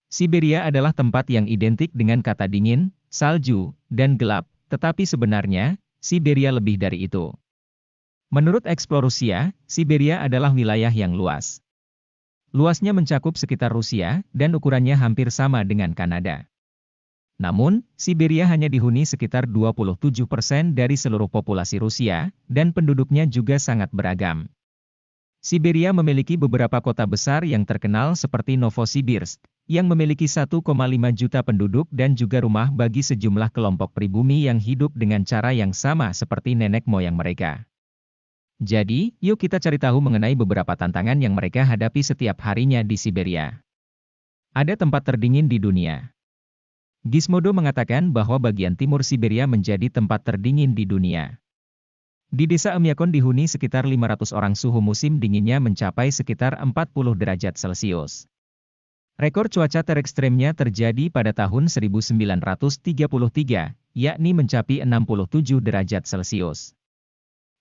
Siberia adalah tempat yang identik dengan kata dingin, salju, dan gelap, tetapi sebenarnya, Siberia lebih dari itu. Menurut Explore Rusia, Siberia adalah wilayah yang luas. Luasnya mencakup sekitar Rusia, dan ukurannya hampir sama dengan Kanada. Namun, Siberia hanya dihuni sekitar 27% dari seluruh populasi Rusia, dan penduduknya juga sangat beragam. Siberia memiliki beberapa kota besar yang terkenal seperti Novosibirsk, yang memiliki 1,5 juta penduduk dan juga rumah bagi sejumlah kelompok pribumi yang hidup dengan cara yang sama seperti nenek moyang mereka. Jadi, yuk kita cari tahu mengenai beberapa tantangan yang mereka hadapi setiap harinya di Siberia. Ada tempat terdingin di dunia. Gizmodo mengatakan bahwa bagian timur Siberia menjadi tempat terdingin di dunia. Di desa Oymyakon dihuni sekitar 500 orang, suhu musim dinginnya mencapai sekitar 40 derajat Celcius. Rekor cuaca terekstremnya terjadi pada tahun 1933, yakni mencapai 67 derajat Celcius.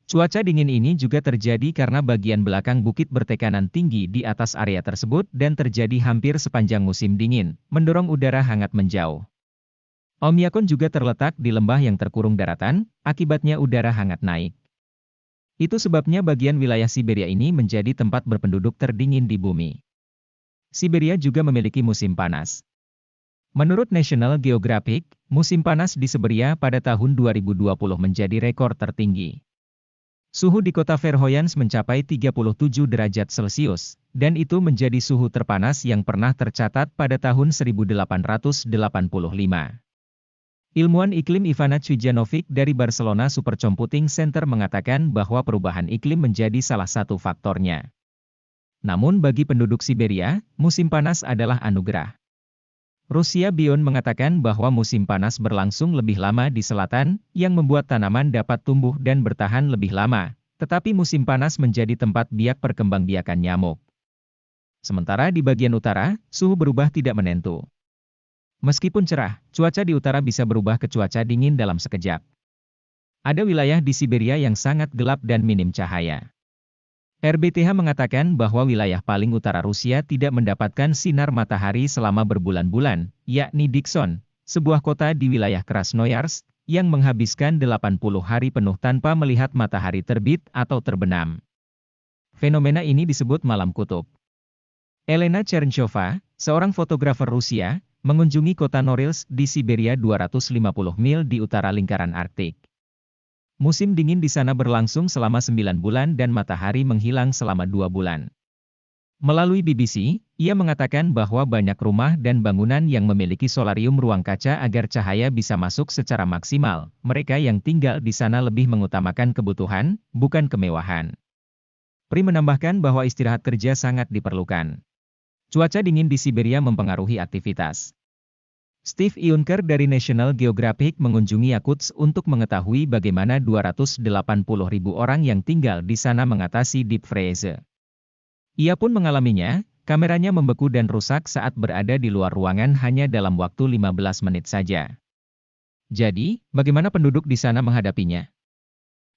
Cuaca dingin ini juga terjadi karena bagian belakang bukit bertekanan tinggi di atas area tersebut dan terjadi hampir sepanjang musim dingin, mendorong udara hangat menjauh. Oymyakon juga terletak di lembah yang terkurung daratan, akibatnya udara hangat naik. Itu sebabnya bagian wilayah Siberia ini menjadi tempat berpenduduk terdingin di bumi. Siberia juga memiliki musim panas. Menurut National Geographic, musim panas di Siberia pada tahun 2020 menjadi rekor tertinggi. Suhu di kota Verkhoyansk mencapai 37 derajat Celcius, dan itu menjadi suhu terpanas yang pernah tercatat pada tahun 1885. Ilmuwan iklim Ivana Cvijanovic dari Barcelona Supercomputing Center mengatakan bahwa perubahan iklim menjadi salah satu faktornya. Namun bagi penduduk Siberia, musim panas adalah anugerah. Rusia Bion mengatakan bahwa musim panas berlangsung lebih lama di selatan, yang membuat tanaman dapat tumbuh dan bertahan lebih lama, tetapi musim panas menjadi tempat biak perkembangbiakan nyamuk. Sementara di bagian utara, suhu berubah tidak menentu. Meskipun cerah, cuaca di utara bisa berubah ke cuaca dingin dalam sekejap. Ada wilayah di Siberia yang sangat gelap dan minim cahaya. RBTH mengatakan bahwa wilayah paling utara Rusia tidak mendapatkan sinar matahari selama berbulan-bulan, yakni Dikson, sebuah kota di wilayah Krasnoyarsk, yang menghabiskan 80 hari penuh tanpa melihat matahari terbit atau terbenam. Fenomena ini disebut malam kutub. Elena Chernchova, seorang fotografer Rusia, mengunjungi kota Norilsk di Siberia 250 mil di utara lingkaran Arktik. Musim dingin di sana berlangsung selama 9 bulan dan matahari menghilang selama 2 bulan. Melalui BBC, ia mengatakan bahwa banyak rumah dan bangunan yang memiliki solarium ruang kaca agar cahaya bisa masuk secara maksimal. Mereka yang tinggal di sana lebih mengutamakan kebutuhan, bukan kemewahan. Pri menambahkan bahwa istirahat kerja sangat diperlukan. Cuaca dingin di Siberia mempengaruhi aktivitas. Steve Iunker dari National Geographic mengunjungi Yakutsk untuk mengetahui bagaimana 280.000 orang yang tinggal di sana mengatasi deep freeze. Ia pun mengalaminya, kameranya membeku dan rusak saat berada di luar ruangan hanya dalam waktu 15 menit saja. Jadi, bagaimana penduduk di sana menghadapinya?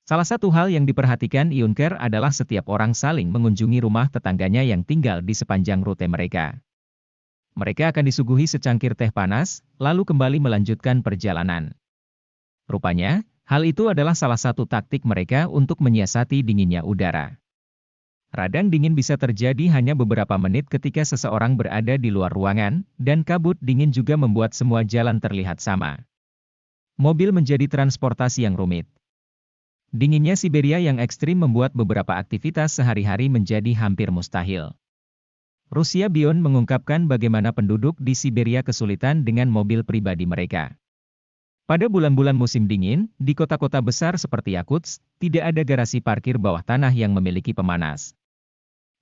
Salah satu hal yang diperhatikan Iunker adalah setiap orang saling mengunjungi rumah tetangganya yang tinggal di sepanjang rute mereka. Mereka akan disuguhi secangkir teh panas, lalu kembali melanjutkan perjalanan. Rupanya, hal itu adalah salah satu taktik mereka untuk menyiasati dinginnya udara. Radang dingin bisa terjadi hanya beberapa menit ketika seseorang berada di luar ruangan, dan kabut dingin juga membuat semua jalan terlihat sama. Mobil menjadi transportasi yang rumit. Dinginnya Siberia yang ekstrim membuat beberapa aktivitas sehari-hari menjadi hampir mustahil. Rusia Bion mengungkapkan bagaimana penduduk di Siberia kesulitan dengan mobil pribadi mereka. Pada bulan-bulan musim dingin, di kota-kota besar seperti Yakutsk, tidak ada garasi parkir bawah tanah yang memiliki pemanas.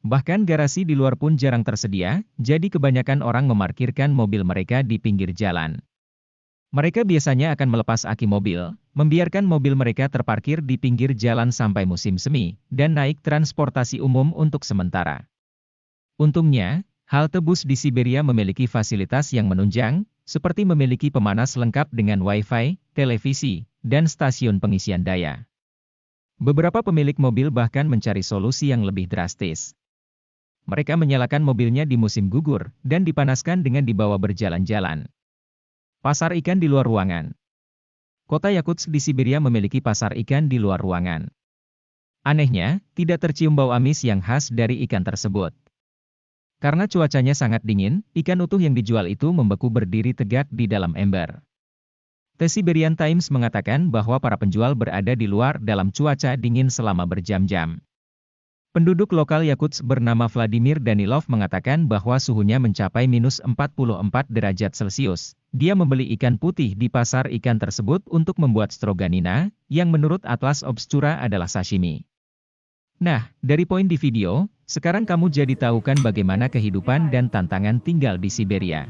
Bahkan garasi di luar pun jarang tersedia, jadi kebanyakan orang memarkirkan mobil mereka di pinggir jalan. Mereka biasanya akan melepas aki mobil, membiarkan mobil mereka terparkir di pinggir jalan sampai musim semi, dan naik transportasi umum untuk sementara. Untungnya, halte bus di Siberia memiliki fasilitas yang menunjang, seperti memiliki pemanas lengkap dengan Wi-Fi, televisi, dan stasiun pengisian daya. Beberapa pemilik mobil bahkan mencari solusi yang lebih drastis. Mereka menyalakan mobilnya di musim gugur, dan dipanaskan dengan dibawa berjalan-jalan. Pasar ikan di luar ruangan. Kota Yakutsk di Siberia memiliki pasar ikan di luar ruangan. Anehnya, tidak tercium bau amis yang khas dari ikan tersebut. Karena cuacanya sangat dingin, ikan utuh yang dijual itu membeku berdiri tegak di dalam ember. The Siberian Times mengatakan bahwa para penjual berada di luar dalam cuaca dingin selama berjam-jam. Penduduk lokal Yakutsk bernama Vladimir Danilov mengatakan bahwa suhunya mencapai minus 44 derajat Celcius. Dia membeli ikan putih di pasar ikan tersebut untuk membuat stroganina, yang menurut Atlas Obscura adalah sashimi. Nah, dari poin di video, sekarang kamu jadi tahu kan bagaimana kehidupan dan tantangan tinggal di Siberia.